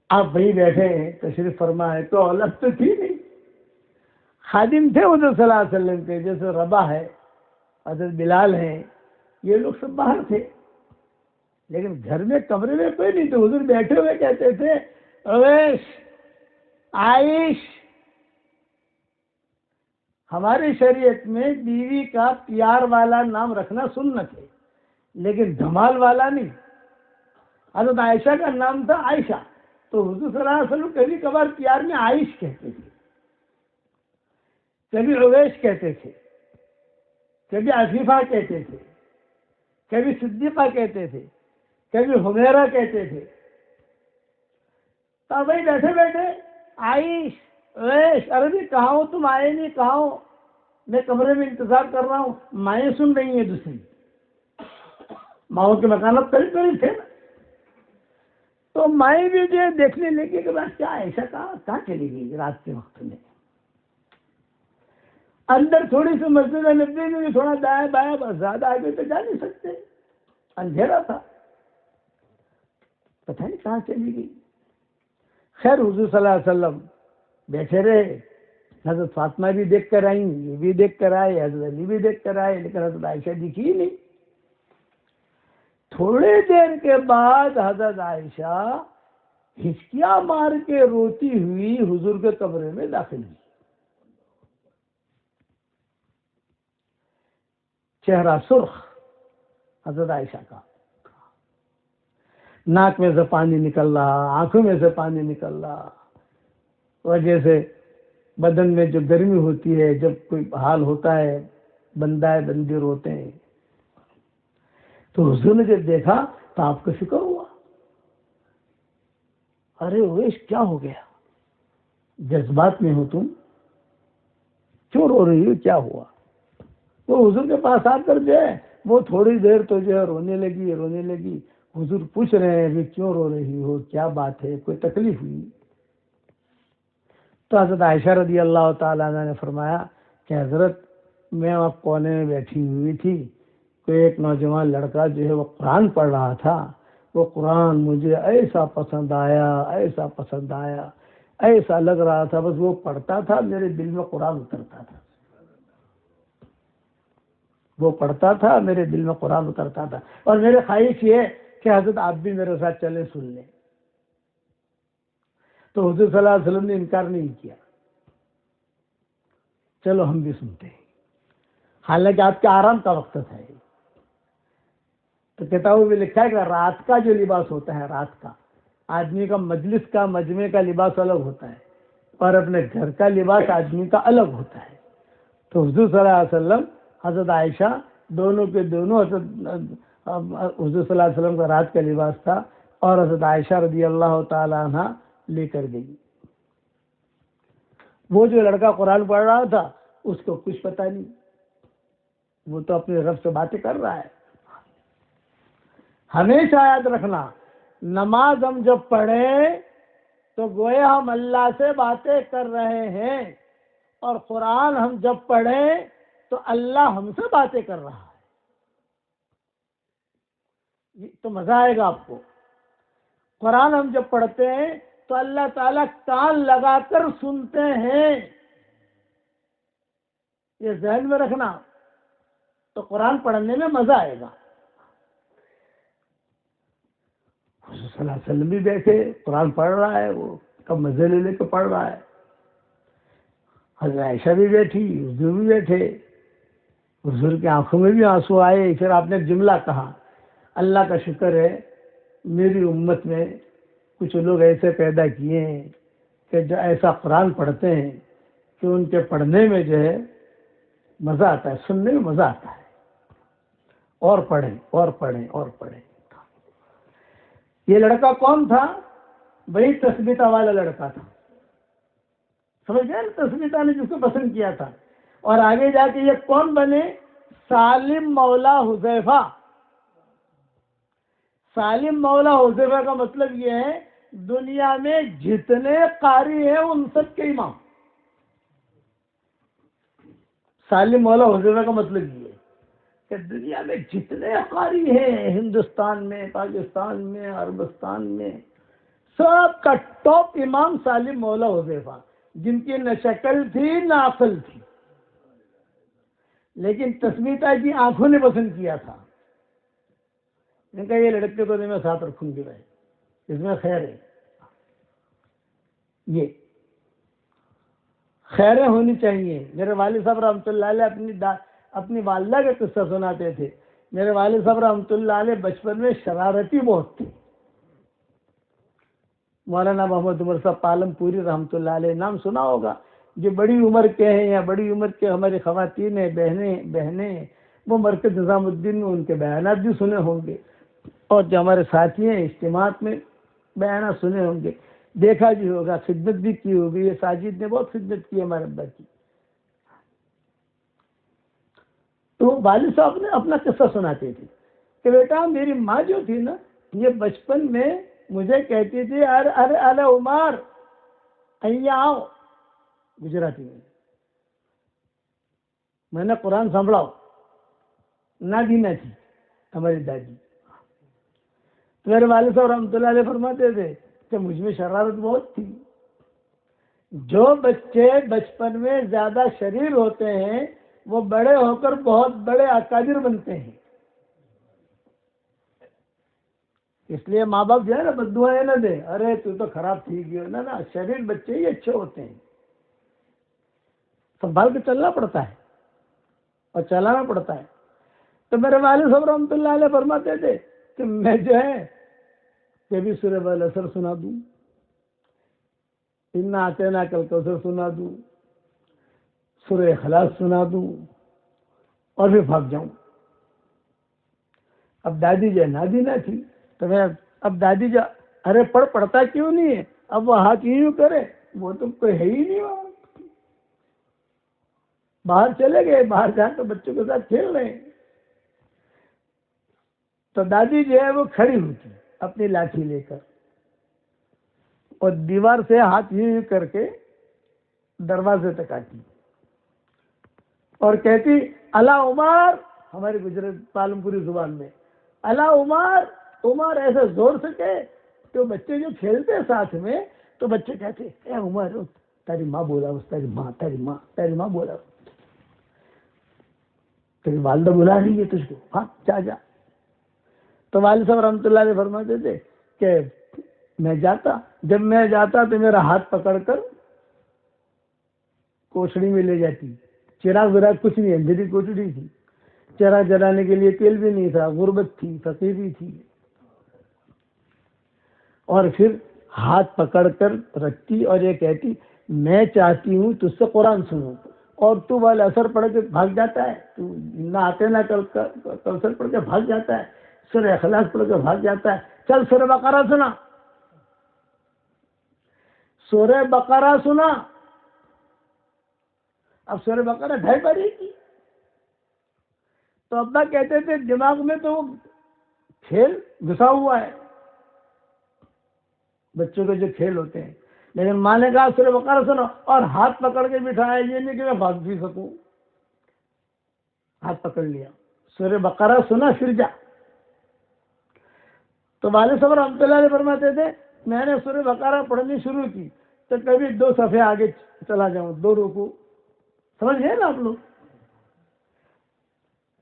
آپ وہیں بیٹھے ہیں، تشریف فرما ہے، تو اولاد تو تھی نہیں۔ خادم تھے حضور صلی اللہ علیہ وسلم کے، جیسے ربا ہے، حضرت بلال ہیں، یہ لوگ سب باہر تھے، لیکن گھر میں کمرے میں کوئی نہیں، تو حضور بیٹھے ہوئے کہتے تھے، اویش، عائش۔ ہماری شریعت میں بیوی کا پیار والا نام رکھنا سنت ہے، لیکن دھمال والا نہیں۔ حضرت عائشہ کا نام تھا عائشہ، تو حضور صلی اللہ علیہ وسلم کبھی کبھار پیار میں عائش کہتے تھے، کبھی اویش کہتے تھے، کبھی عفیفہ کہتے تھے، کبھی صدیقہ کہتے تھے، کبھی حمیرہ کہتے تھے۔ تو بھائی بیٹھے بیٹھے عائش، اویش، عربی کہاں ہو تم، آئے نہیں، کہاں ہو، میں کمرے میں انتظار کر رہا ہوں۔ مائیں سن رہی ہیں دوسری، ماؤں کے مکانات قریب قریب تھے نا، تو مائیں بھی جو ہے دیکھنے لگی کہ بس کیا عائشہ کہاں چلی گئی رات کے وقت میں۔ اندر تھوڑی سی مسجد نبی میں بھی تھوڑا دائیں بائیں، بس زیادہ آگے تو جا نہیں سکتے، اندھیرا تھا، پتہ نہیں کہاں چلی گئی۔ خیر حضور صلی اللہ علیہ وسلم بیٹھے رہے، حضرت فاطمہ بھی دیکھ کر آئیں، یہ بھی دیکھ کر آئے، حضرت علی بھی دیکھ کر آئے، لیکن حضرت عائشہ دکھی ہی نہیں۔ تھوڑے دیر کے بعد حضرت عائشہ ہچکیاں مار کے روتی ہوئی حضور کے کمرے میں داخل ہوئی، چہرہ سرخ حضرت عائشہ کا، ناک میں سے پانی نکل رہا، آنکھوں میں سے پانی نکل رہا، وجہ سے بدن میں جو گرمی ہوتی ہے، جب کوئی حال ہوتا ہے، بندہ بندی روتے ہیں۔ تو حضور نے جب دیکھا تو آپ کو فکر ہوا، ارے اویش کیا ہو گیا، جذبات میں ہو تم، کیوں رو رہی ہو، کیا ہوا؟ تو حضور کے پاس آ کر جو ہے وہ تھوڑی دیر تو جو ہے رونے لگی۔ حضور پوچھ رہے ہیں کیوں رو رہی ہو، کیا بات ہے، کوئی تکلیف ہوئی؟ تو حضرت عائشہ رضی اللہ تعالیٰ عنہ نے فرمایا کہ حضرت میں آپ کونے میں بیٹھی ہوئی تھی، کوئی ایک نوجوان لڑکا جو ہے وہ قرآن پڑھ رہا تھا، وہ قرآن مجھے ایسا پسند آیا، ایسا لگ رہا تھا، بس وہ پڑھتا تھا میرے دل میں قرآن اترتا تھا، وہ پڑھتا تھا میرے دل میں قرآن اترتا تھا، اور میرے خواہش یہ کہ حضرت آپ بھی میرے ساتھ چلے سن لیں۔ تو حضور صلی اللہ علیہ وسلم نے انکار نہیں کیا، چلو ہم بھی سنتے ہیں، حالانکہ آپ کے آرام کا وقت تھا۔ تو کتابوں میں لکھا ہے کہ رات کا جو لباس ہوتا ہے، رات کا آدمی کا مجلس کا مجمع کا لباس الگ ہوتا ہے اور اپنے گھر کا لباس آدمی کا الگ ہوتا ہے. تو حضور صلی اللہ علیہ وسلم حضرت عائشہ دونوں کے دونوں حضور صلی اللہ علیہ وسلم کا رات کا لباس تھا اور حضرت عائشہ رضی اللہ تعالی عنہ لے کر گئی. وہ جو لڑکا قرآن پڑھ رہا تھا اس کو کچھ پتہ نہیں، وہ تو اپنے رب سے باتیں کر رہا ہے. ہمیشہ یاد رکھنا، نماز ہم جب پڑھیں تو گویا ہم اللہ سے باتیں کر رہے ہیں، اور قرآن ہم جب پڑھیں تو اللہ ہم سے باتیں کر رہا ہے. یہ تو مزہ آئے گا آپ کو. قرآن ہم جب پڑھتے ہیں تو اللہ تعالیٰ کان لگا کر سنتے ہیں، یہ ذہن میں رکھنا. تو قرآن پڑھنے میں مزہ آئے گا. حضور صلی اللہ علیہ وسلم بھی بیٹھے، قرآن پڑھ رہا ہے، وہ کب مزے لے لے کے پڑھ رہا ہے. حضرت عائشہ بھی بیٹھی، حضور بھی بیٹھے. حضور کی آنکھوں میں بھی آنسو آئے. پھر آپ نے ایک جملہ کہا، اللہ کا شکر ہے میری امت میں کچھ لوگ ایسے پیدا کیے ہیں کہ جو ایسا قرآن پڑھتے ہیں کہ ان کے پڑھنے میں جو ہے مزہ آتا ہے، سننے میں مزہ آتا ہے. اور پڑھیں اور پڑھیں اور پڑھیں. یہ لڑکا کون تھا؟ وہی تثبیتہ والا لڑکا تھا. سمجھ گئے نا، تثبیتہ نے جس کو پسند کیا تھا. اور آگے جا کے یہ کون بنے؟ سالم مولا حذیفہ. سالم مولا حذیفہ کا مطلب یہ ہے دنیا میں جتنے قاری ہیں ان سب کے امام. سالم مولا حذیفہ کا مطلب یہ ہے کہ دنیا میں جتنے قاری ہیں، ہندوستان میں، پاکستان میں، عربستان میں، سب کا ٹاپ امام سالم مولا حذیفہ، جن کی نہ شکل تھی نہ عقل تھی، لیکن تثبیتہ کی آنکھوں نے پسند کیا تھا. نے کہا یہ لڑکے کو میں ساتھ رکھوں گی بھائی، اس میں خیر ہے. یہ خیریں ہونی چاہیے. میرے والد صاحب رحمۃ اللہ علیہ اپنی والدہ کا قصہ سناتے تھے. میرے والد صاحب رحمۃ اللہ علیہ بچپن میں شرارتی بہت تھے. مولانا محمد عمر صاحب پالم پوری رحمۃ اللہ علیہ نام سنا ہوگا، جو بڑی عمر کے ہیں یا بڑی عمر کے ہماری خواتین ہیں، بہنیں، وہ مرکز نظام الدین میں ان کے بیانات بھی سنے ہوں گے، اور جو ہمارے ساتھی ہیں اجتماعات میں بیانات سنے ہوں گے، دیکھا بھی ہوگا، خدمت بھی کی ہوگی. یہ ساجد نے بہت خدمت کی ہمارے ابا کی. تو والد صاحب نے اپنا قصہ سناتے تھے کہ بیٹا میری ماں جو تھی نا، یہ بچپن میں مجھے کہتی تھی ارے عمر અહીંયા આવો، گجراتی میں نے قرآن سنبھڑاؤ. نادی نہ تھی ہماری دادی. تو میرے والد صاحب رحمۃ اللہ علیہ فرماتے تھے کہ مجھ میں شرارت بہت تھی. جو بچے بچپن میں زیادہ شریر ہوتے ہیں وہ بڑے ہو کر بہت بڑے اکابر بنتے ہیں. اس لیے ماں باپ جو ہے نا بد دعائیں نہ دے، ارے تو خراب تھی گئی نا. شریر بچے ہی اچھے ہوتے ہیں. سنبھال کے چلنا پڑتا ہے اور چلانا پڑتا ہے. تو میرے والد صاحب رحمۃ اللہ علیہ فرماتے تھے کہ میں جو ہے کبھی سورہ والعصر سنا دوں، انا اعطیناک الکوثر سنا دوں، سورہ اخلاص سنا دوں، اور بھی بھاگ جاؤں. اب دادی جو نادی نہ تھی تو میں اب دادی جو ارے پڑھتا کیوں نہیں ہے، اب وہ ہاتھ یوں کرے، وہ تو کوئی ہے ہی نہیں وہاں. باہر چلے گئے، باہر جا کر بچوں کے ساتھ کھیل رہے ہیں. تو دادی جو ہے وہ کھڑی ہوئی تھی اپنی لاٹھی لے کر، اور دیوار سے ہاتھ یوں کر کے دروازے تک آتی اور کہتی الا عمر، ہماری گجرات پالم پوری زبان میں الا عمر. عمر ایسے زور سے کہے تو بچے جو کھیلتے ہیں ساتھ میں تو بچے کہتے اے عمر تیری ماں بولا، تیری ماں بولا، تیری والدہ بلا رہی ہے تجھ کو، ہاں جا. تو والد صاحب رحمۃ اللہ علیہ فرماتے تھے کہ جب میں جاتا تو میرا ہاتھ پکڑ کر کوٹڑی میں لے جاتی. چراغ وراغ کچھ نہیں، اندھیری کوٹڑی تھی، چراغ جلانے کے لیے تیل بھی نہیں تھا، غربت تھی، فقیری تھی. اور پھر ہاتھ پکڑ کر رکھتی اور یہ کہتی میں چاہتی ہوں تجھ سے قرآن سنوں، اور تو والے اثر پڑھ کے بھاگ جاتا ہے، تو نہ آتے نہ کوثر پڑھ کے بھاگ جاتا ہے، سورہ اخلاص پڑھ کے بھاگ جاتا ہے، چل سورہ بقرہ سنا، سورہ بقرہ سنا۔ اب سورہ بقرہ ڈھائی پڑھی کی تو ابا کہتے تھے دماغ میں تو کھیل گھسا ہوا ہے، بچوں کے جو کھیل ہوتے ہیں، لیکن ماں نے کہا سورہ بقرہ سنو، اور ہاتھ پکڑ کے بٹھایا، یہ نہیں کہ میں بھاگ بھی سکوں، ہاتھ پکڑ لیا، سورہ بقرہ سنا پھر جا۔ تو والد صاحب رحمۃ اللہ علیہ فرماتے تھے میں نے سورہ بقرہ پڑھنی شروع کی تو کبھی 2 صفحے آگے چلا جاؤں، 2 رکوع، سمجھ گئے نا آپ لوگ،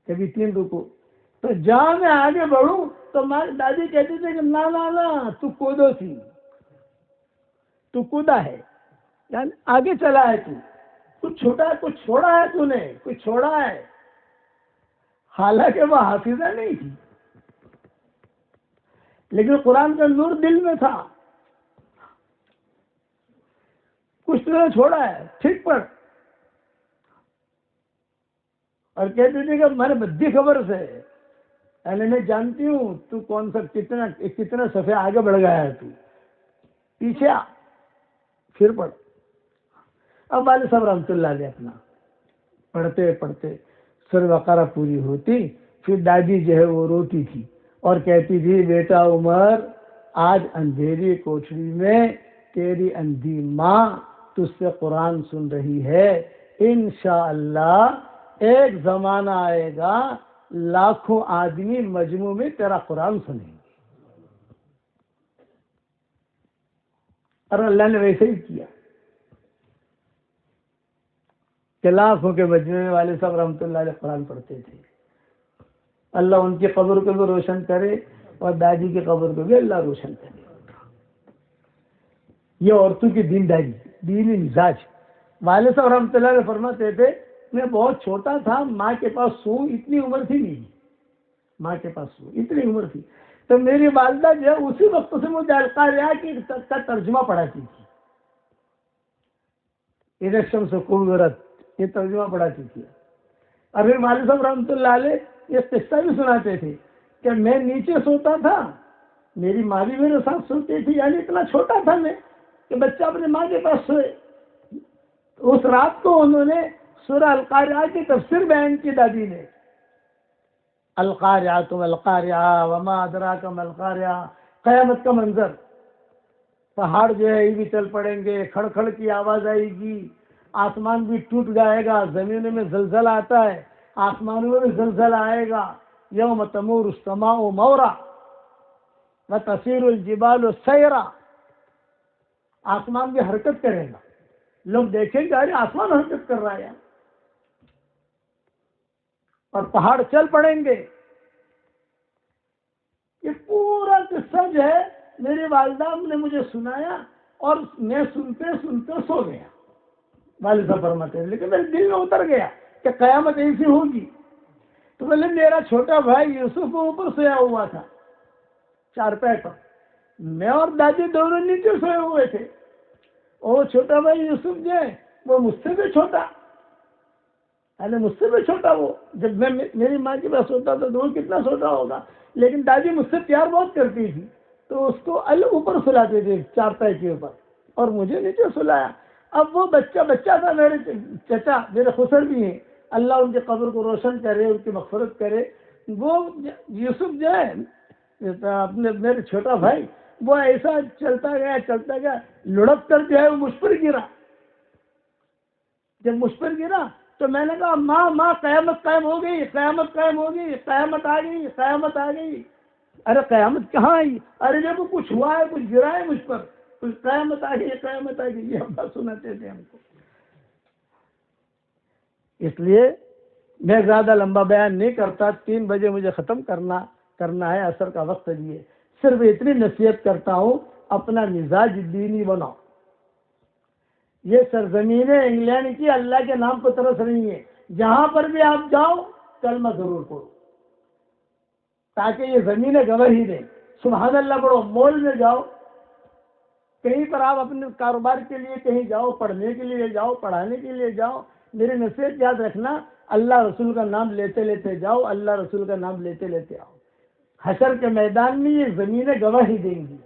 کبھی 3 رکوع، تو جہاں میں آگے بڑھوں تو دادی کہتی تھی کہ نہ تو کودو تھی، تو کودا ہے، یعنی آگے چلا ہے، تو کچھ چھوٹا ہے، کچھ چھوڑا ہے، تو نے کچھ چھوڑا ہے، حالانکہ وہ حافظہ نہیں تھی، لیکن قرآن کا نور دل میں تھا، کچھ تو نے چھوڑا ہے، ٹھیک پڑھ، اور کہتی تھی کہ میں نے بدی خبر سے، یعنی میں جانتی ہوں تو کون سا کتنا صفحے آگے بڑھ گیا ہے، تو پیچھے آ پھر پڑھ۔ اب والد صاحب رحمۃ اللہ علیہ اپنا پڑھتے پڑھتے سورہ بقرہ پوری ہوتی، پھر دادی جو ہے وہ روتی تھی اور کہتی تھی بیٹا عمر آج اندھیری کوٹھری میں تیری اندھی ماں تجھ سے قرآن سن رہی ہے، انشاءاللہ ایک زمانہ آئے گا لاکھوں آدمی مجموع میں تیرا قرآن سنیں گے، اور اللہ نے ویسے ہی کیا کہ لاکھوں کے مجموعے میں والد صاحب رحمۃ اللہ علیہ قرآن پڑھتے تھے۔ اللہ ان کی قبر کو بھی روشن کرے اور دادی کی قبر کو بھی اللہ روشن کرے۔ یہ عورتوں کی دینداری، دینی مزاج۔ والد صاحب رحمۃ اللہ علیہ فرماتے تھے میں بہت چھوٹا تھا، ماں کے پاس سوں، اتنی عمر تھی نہیں، ماں کے پاس سوں اتنی عمر تھی، تو میری والدہ جو ہے اسی وقت سے مجھے القاریہ کا ترجمہ پڑھاتی تھی، اذا الشمس کورت یہ ترجمہ پڑھاتی تھی۔ اور پھر والد صاحب رحمۃ اللہ علیہ یہ قصہ بھی سناتے تھے کہ میں نیچے سوتا تھا، میری ماں بھی میرے ساتھ سوتی تھی، یعنی اتنا چھوٹا تھا میں کہ بچہ اپنے ماں کے پاس سوئے۔ اس رات کو انہوں نے سورہ القاریہ کی تفسیر بیان کی دادی نے، القاریہ ما القاریہ وما ادراک ما القاریہ، قیامت کا منظر، پہاڑ جو ہے یہ بھی چل پڑیں گے، کھڑ کھڑ کی آواز آئے گی، آسمان بھی ٹوٹ جائے گا، زمینوں میں زلزلہ آتا ہے، آسمانوں میں بھی زلزلہ آئے گا، یوم تمور السماء مورا وتسیر الجبال سیرا، آسمان بھی حرکت کرے گا، لوگ دیکھیں گے ارے آسمان حرکت کر رہا ہے، اور پہاڑ چل پڑیں گے۔ یہ پورا قصہ جو ہے میری والدہ نے مجھے سنایا اور میں سنتے سنتے سو گیا، والد صاحب فرماتے ہیں، لیکن میرے دل میں اتر گیا کہ قیامت ایسی ہوگی۔ تو بولے میرا چھوٹا بھائی یوسف اوپر سویا ہوا تھا چارپائی پر، میں اور دادی دونوں نیچے سوئے ہوئے تھے، اور چھوٹا بھائی یوسف جو ہے وہ مجھ سے بھی چھوٹا، یعنی مجھ سے بھی چھوٹا، وہ جب میں میری ماں کے پاس ہوتا تھا تو وہ کتنا چھوٹا ہوگا، لیکن دادی مجھ سے پیار بہت کرتی تھی تو اس کو الگ اوپر سلاتے تھے چارپائی کے اوپر، اور مجھے نیچے سلایا۔ اب وہ بچہ تھا، میرے چچا میرے خسر بھی ہیں، اللہ ان کے قبر کو روشن کرے، ان کی مغفرت کرے، وہ یوسف جو ہے اپنے میرے چھوٹا بھائی، وہ ایسا چلتا گیا لڑک کر جو ہے وہ مجھ پر گرا۔ جب مجھ پر گرا تو میں نے کہا ماں قیامت قائم ہو گئی، قیامت قائم ہو گئی، قیامت آ گئی، قیامت آ گئی۔ ارے قیامت کہاں آئی؟ ارے جب کچھ ہوا ہے، کچھ گرا ہے مجھ پر، کچھ قیامت آ گئی، قیامت آ گئی، یہ ابا سناتے تھے ہم کو۔ اس لیے میں زیادہ لمبا بیان نہیں کرتا، 3 بجے مجھے ختم کرنا ہے، عصر کا وقت لیے صرف اتنی نصیحت کرتا ہوں اپنا مزاج دینی بناؤ۔ یہ سرزمین انگلینڈ کی اللہ کے نام پر طرف نہیں ہے، جہاں پر بھی آپ جاؤ کلمہ ضرور پڑھو تاکہ یہ زمینیں گواہی دیں، سبحان اللہ پڑھو، مول میں جاؤ کہیں پر آپ اپنے کاروبار کے لیے کہیں جاؤ، پڑھنے کے لیے جاؤ، پڑھانے کے لیے جاؤ، میری نصیحت یاد رکھنا، اللہ رسول کا نام لیتے لیتے جاؤ، اللہ رسول کا نام لیتے لیتے آؤ۔ حشر کے میدان میں یہ زمینیں گواہی دیں گی۔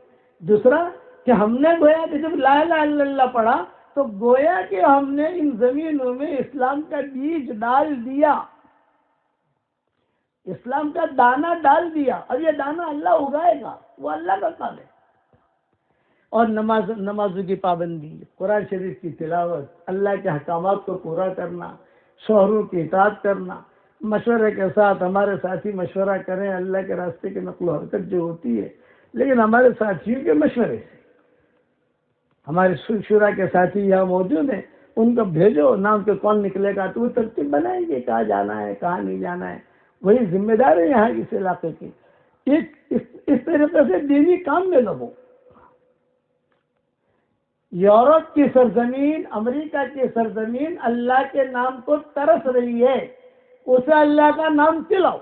دوسرا کہ ہم نے گویا کہ جب لا الہ الا اللہ پڑھا تو گویا کہ ہم نے ان زمینوں میں اسلام کا بیج ڈال دیا، اسلام کا دانہ ڈال دیا، اور یہ دانہ اللہ اگائے گا، وہ اللہ کا کام ہے۔ اور نمازوں کی پابندی، قرآن شریف کی تلاوت، اللہ کے احکامات کو پورا کرنا، شوہروں کی اطاعت کرنا، مشورے کے ساتھ ہمارے ساتھی مشورہ کریں اللہ کے راستے کی نقل و حرکت جو ہوتی ہے، لیکن ہمارے ساتھیوں کے مشورے سے۔ ہمارے شورا کے ساتھی یہاں موجود ہیں، ان کو بھیجو، نام کے کون نکلے گا تو وہ ترتیب بنائیں گے کہاں جانا ہے کہاں نہیں جانا ہے، وہی ذمہ دار ہے یہاں اس علاقے کی۔ اس طریقے سے دینی کام میں لگو۔ یورپ کی سرزمین، امریکہ کی سرزمین اللہ کے نام کو ترس رہی ہے، اسے اللہ کا نام پلاؤ۔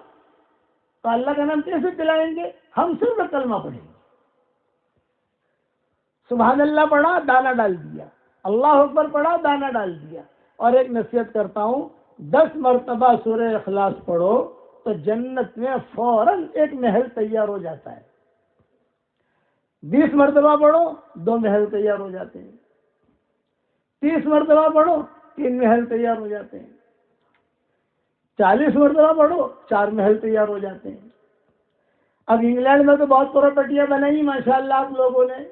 تو اللہ کا نام کیسے پلائیں گے؟ ہم صرف کلمہ پڑھیں گے، سبحان اللہ پڑھا دانہ ڈال دیا، اللہ اکبر پڑھا دانہ ڈال دیا۔ اور ایک نصیحت کرتا ہوں، 10 مرتبہ سورہ اخلاص پڑھو تو جنت میں فوراً ایک محل تیار ہو جاتا ہے۔ 20 مرتبہ پڑھو 2 محل تیار ہو جاتے ہیں، 30 مرتبہ پڑھو 3 محل تیار ہو جاتے ہیں، 40 مرتبہ پڑھو 4 محل تیار ہو جاتے ہیں۔ اب انگلینڈ میں تو بہت پراپرٹیاں بنائی ماشاءاللہ آپ لوگوں نے،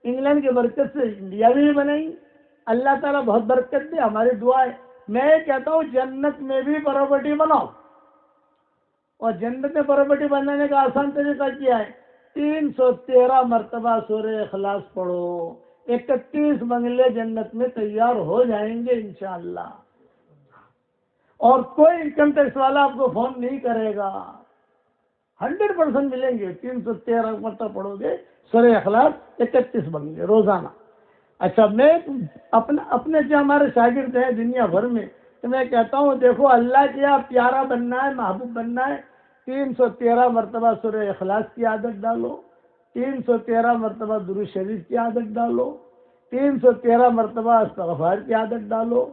انگلینڈ کی برکت سے انڈیا میں بھی بنائی، اللہ تعالیٰ بہت برکت دے، ہماری دعا ہے۔ میں یہ کہتا ہوں جنت میں بھی پراپرٹی بناؤ، اور جنت میں پراپرٹی بنانے کا آسان طریقہ کیا ہے؟ 313 مرتبہ سورہ اخلاص پڑھو، 31 بنگلے جنت میں تیار ہو جائیں گے انشاءاللہ، اور کوئی انکم ٹیکس والا آپ کو فون نہیں کرے گا، 100% ملیں گے۔ 313 مرتبہ پڑھو گے سورہ اخلاص، 31 بنگلے روزانہ۔ اچھا، میں اپنے جو ہمارے شاگرد ہیں دنیا بھر میں، تو میں کہتا ہوں دیکھو اللہ کیا پیارا بننا ہے، محبوب بننا ہے، 313 مرتبہ سورہ اخلاص کی عادت ڈالو، 313 مرتبہ درود شریف کی عادت ڈالو، 313 مرتبہ استغفار کی عادت ڈالو،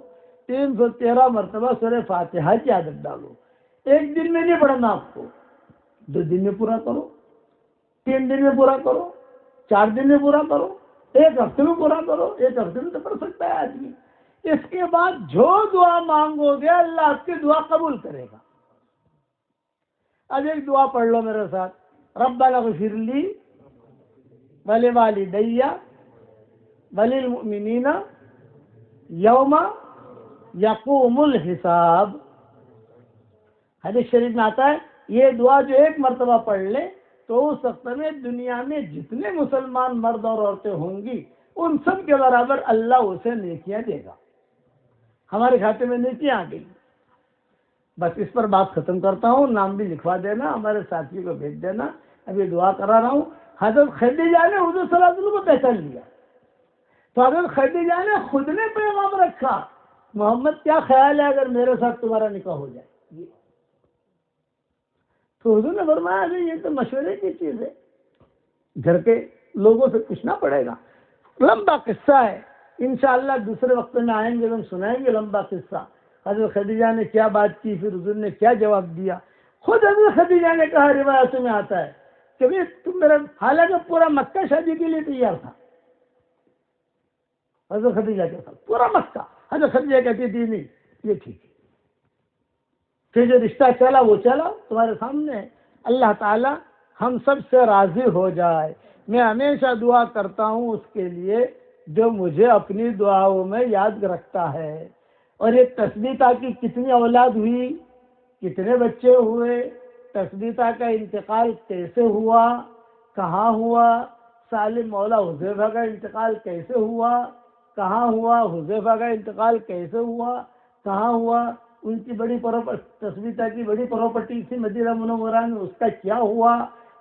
313 مرتبہ سورہ فاتحہ کی عادت ڈالو۔ ایک دن میں نہیں پڑھنا آپ کو، 2 دن میں پورا کرو، 3 دن میں پورا کرو، 4 دن میں پورا کرو، 1 ہفتے میں پورا کرو، 1 ہفتے میں تو پڑھ سکتا ہے آدمی۔ اس کے بعد جو دعا مانگو گے اللہ آپ کی دعا قبول کرے گا۔ اب ایک دعا پڑھ لو میرے ساتھ، ربنا اغفر لی ولوالدی وللمؤمنین یوم یقوم الحساب۔ حدیث شریف میں آتا ہے یہ دعا جو 1 مرتبہ پڑھ لے تو اس وقت میں دنیا میں جتنے مسلمان مرد اور عورتیں ہوں گی ان سب کے برابر اللہ اسے نیکیاں دے گا۔ ہمارے کھاتے میں نیکیاں آ گئی۔ بس اس پر بات ختم کرتا ہوں، نام بھی لکھوا دینا، ہمارے ساتھی کو بھیج دینا۔ ابھی دعا کرا رہا ہوں۔ حضرت خدیجہ نے حضور صلی اللہ علیہ وسلم کو پہچان لیا، تو حضرت خدیجہ نے خود نے پیغام رکھا، محمد کیا خیال ہے اگر میرے ساتھ تمہارا نکاح ہو جائے؟ تو حضور نے فرمایا یہ تو مشورے کی چیز ہے، گھر کے لوگوں سے پوچھنا پڑے گا۔ لمبا قصہ ہے، انشاءاللہ دوسرے وقت میں آئیں گے، ہم سنائیں گے لمبا قصہ، حضرت خدیجہ نے کیا بات کی، پھر حضور نے کیا جواب دیا۔ خود حضرت خدیجہ نے کہا، روایتوں میں آتا ہے کہ تم میرا، حالانکہ پورا مکہ شادی کے لیے تیار تھا حضرت خدیجہ کے ساتھ، پورا مکہ۔ حضرت خدیجہ کہتی تھی نہیں یہ ٹھیک ہے، پھر جو رشتہ چلا وہ چلا، تمہارے سامنے ہے۔ اللہ تعالی ہم سب سے راضی ہو جائے۔ میں ہمیشہ دعا کرتا ہوں اس کے لیے جو مجھے اپنی دعاؤں میں یاد رکھتا ہے۔ اور یہ تثبیتہ کی کتنی اولاد ہوئی، کتنے بچے ہوئے، تثبیتہ کا انتقال کیسے ہوا، کہاں ہوا، سالم مولا حذیفہ کا انتقال کیسے ہوا، کہاں ہوا، حذیفہ کا انتقال کیسے ہوا، کہاں ہوا، ان کی بڑی تثبیتہ کی بڑی پراپرٹی تھی مدینہ منورہ میں، اس کا کیا ہوا،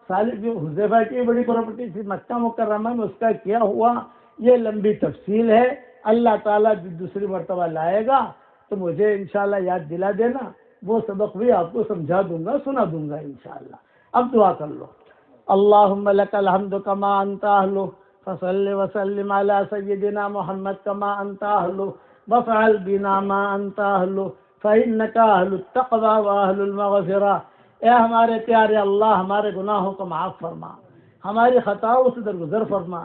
سالم جو حذیفہ کی بڑی پراپرٹی تھی مکہ مکرمہ میں، اس کا کیا ہوا۔ یہ لمبی تفصیل ہے، اللہ تعالیٰ دوسری مرتبہ لائے گا تو مجھے انشاءاللہ یاد دلا دینا، وہ سبق بھی آپ کو سمجھا دوں گا، سنا دوں گا انشاءاللہ۔ اب دعا کر لو۔ اللہم لک الحمد کما انت اہلہ فصل وسلم علی سیدنا محمد کما انت اہلہ وفعل بنا ما انت اہلہ فإنک اہل التقوی واہل المغفرہ۔ اے ہمارے پیارے اللہ، ہمارے گناہوں کو معاف فرما، ہماری خطاؤں سے درگزر فرما۔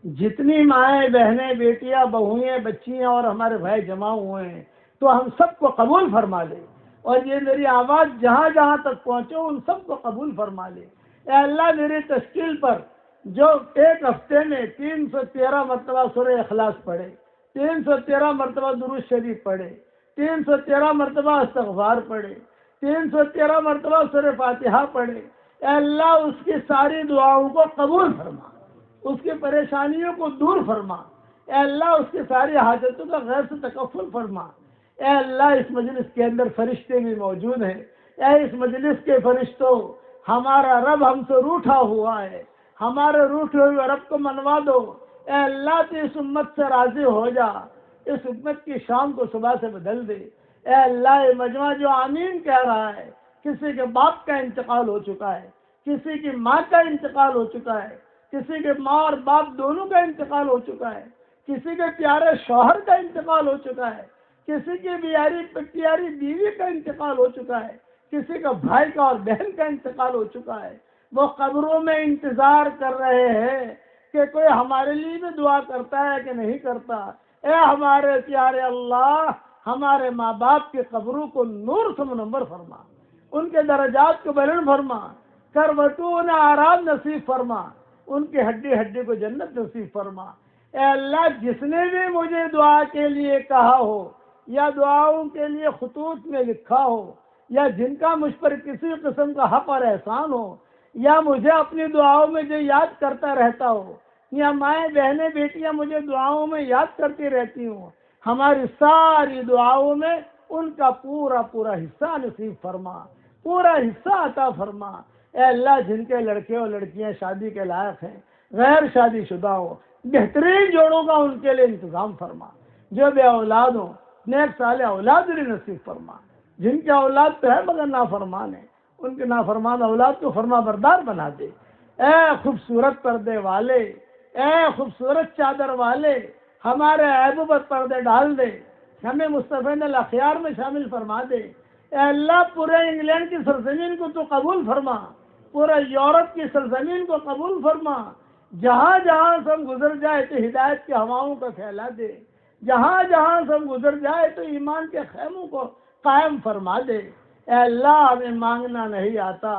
جتنی مائیں بہنیں بیٹیاں بہوئیں بچیاں اور ہمارے بھائی جمع ہوئے ہیں تو ہم سب کو قبول فرما لے، اور یہ میری آواز جہاں جہاں تک پہنچے ان سب کو قبول فرما لے۔ اے اللہ، میری تشکیل پر جو ایک ہفتے میں 313 مرتبہ سورہ اخلاص پڑھے، 313 مرتبہ درود شریف پڑھے، 313 مرتبہ استغفار پڑھے، 313 مرتبہ سورہ فاتحہ پڑھے، اے اللہ اس کی ساری دعاؤں کو قبول فرما، اس کی پریشانیوں کو دور فرما، اے اللہ اس کی ساری حاجتوں کا غیر سے تکفل فرما۔ اے اللہ اس مجلس کے اندر فرشتے بھی موجود ہیں، اے اس مجلس کے فرشتوں، ہمارا رب ہم سے روٹھا ہوا ہے، ہمارے روٹھے ہوئے رب کو منوا دو۔ اے اللہ تو اس امت سے راضی ہو جا، اس امت کی شام کو صبح سے بدل دے۔ اے اللہ یہ مجمع جو آمین کہہ رہا ہے، کسی کے باپ کا انتقال ہو چکا ہے، کسی کی ماں کا انتقال ہو چکا ہے، کسی کے ماں اور باپ دونوں کا انتقال ہو چکا ہے، کسی کے پیارے شوہر کا انتقال ہو چکا ہے، کسی کی پیاری بیوی کا انتقال ہو چکا ہے، کسی کا بھائی کا اور بہن کا انتقال ہو چکا ہے۔ وہ قبروں میں انتظار کر رہے ہیں کہ کوئی ہمارے لیے بھی دعا کرتا ہے کہ نہیں کرتا۔ اے ہمارے پیارے اللہ، ہمارے ماں باپ کے قبروں کو نور سے منور فرما، ان کے درجات کو بلند فرما، کروٹوں نے آرام نصیب فرما، ان کی ہڈی ہڈی کو جنت نصیب فرما۔ اے اللہ جس نے بھی مجھے دعا کے لیے کہا ہو یا دعاؤں کے لیے خطوط میں لکھا ہو، یا جن کا مجھ پر کسی قسم کا حق اور احسان ہو، یا مجھے اپنی دعاؤں میں جو یاد کرتا رہتا ہو، یا مائیں بہنیں بیٹیاں مجھے دعاؤں میں یاد کرتی رہتی ہوں، ہماری ساری دعاؤں میں ان کا پورا پورا حصہ نصیب فرما، پورا حصہ عطا فرما۔ اے اللہ جن کے لڑکے اور لڑکیاں شادی کے لائق ہیں، غیر شادی شدہ ہو، بہترین جوڑوں کا ان کے لیے انتظام فرما۔ جو بے اولاد ہوں، نیک صالح اولاد بھی نصیب فرما۔ جن کی اولاد تو ہے مگر نافرمان ہے، ان کے نافرمان اولاد کو فرما بردار بنا دے۔ اے خوبصورت پردے والے، اے خوبصورت چادر والے، ہمارے عیبوں پر پردے ڈال دے، ہمیں مصطفین الاخیار میں شامل فرما دے۔ اے اللہ پورے انگلینڈ کی سرزمین کو تو قبول فرما، پورے یورپ کی سرزمین کو قبول فرما۔ جہاں جہاں سے ہم گزر جائے تو ہدایت کی ہواؤں کو پھیلا دے، جہاں جہاں سے ہم گزر جائے تو ایمان کے خیموں کو قائم فرما دے۔ اے اللہ ہمیں مانگنا نہیں آتا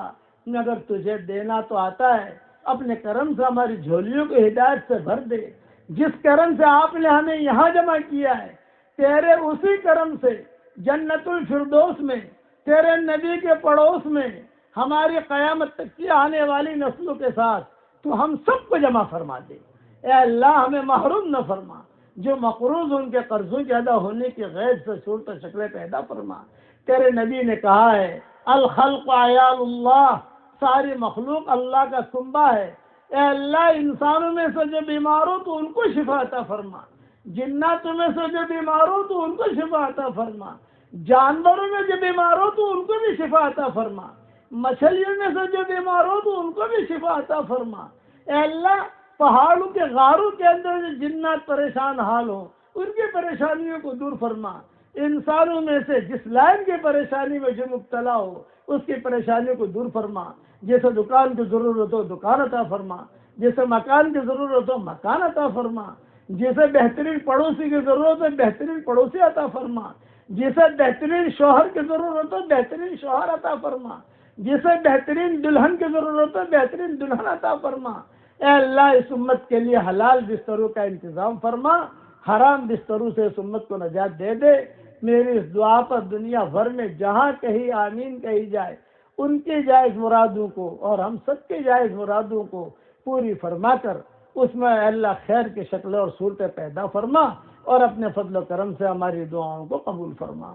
مگر تجھے دینا تو آتا ہے، اپنے کرم سے ہماری جھولیوں کو ہدایت سے بھر دے۔ جس کرم سے آپ نے ہمیں یہاں جمع کیا ہے، تیرے اسی کرم سے جنت الفردوس میں، تیرے نبی کے پڑوس میں، ہماری قیامت تک کی آنے والی نسلوں کے ساتھ تو ہم سب کو جمع فرما دے۔ اے اللہ ہمیں محروم نہ فرما، جو مقروض ان کے قرضوں کے ادا ہونے کی غیر سے صورت و شکلیں پیدا فرما۔ تیرے نبی نے کہا ہے الخلق عیال اللہ، ساری مخلوق اللہ کا کنبہ ہے۔ اے اللہ انسانوں میں سے جو بیمار ہو تو ان کو شفا عطا فرما، جناتوں میں سے جو بیمار ہو تو ان کو شفا عطا فرما، جانوروں میں جو بیمار ہو تو ان کو بھی شفا عطا فرما، مچھلیوں میں سے جو بیمار ہو تو ان کو بھی شفا عطا فرما۔ اے اللہ پہاڑوں کے غاروں کے اندر جو جنات پریشان حال ہوں ان کی پریشانیوں کو دور فرما۔ انسانوں میں سے جس لائن کی پریشانی میں جو مبتلا ہو اس کی پریشانیوں کو دور فرما۔ جیسے دکان کی ضرورت ہو دکان عطا فرما، جیسے مکان کی ضرورت ہو مکان عطا فرما، جیسے بہترین پڑوسی کی ضرورت ہو بہترین پڑوسی عطا فرما، جیسے بہترین شوہر کی ضرورت ہو بہترین شوہر عطا فرما، جسے بہترین دلہن کی ضرورت ہو بہترین دلہن عطا فرما۔ اے اللہ اس امت کے لیے حلال بستروں کا انتظام فرما، حرام بستروں سے اس امت کو نجات دے دے۔ میری اس دعا پر دنیا بھر میں جہاں کہیں آمین کہی جائے ان کی جائز مرادوں کو اور ہم سب کے جائز مرادوں کو پوری فرما کر اس میں اللہ خیر کی شکلیں اور صورتیں پیدا فرما، اور اپنے فضل و کرم سے ہماری دعاؤں کو قبول فرما۔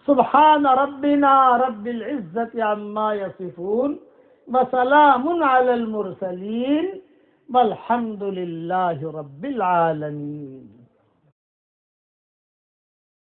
سبحان ربنا رب العزت عما یصفون وسلام علی المرسلین والحمد للہ رب العالمین۔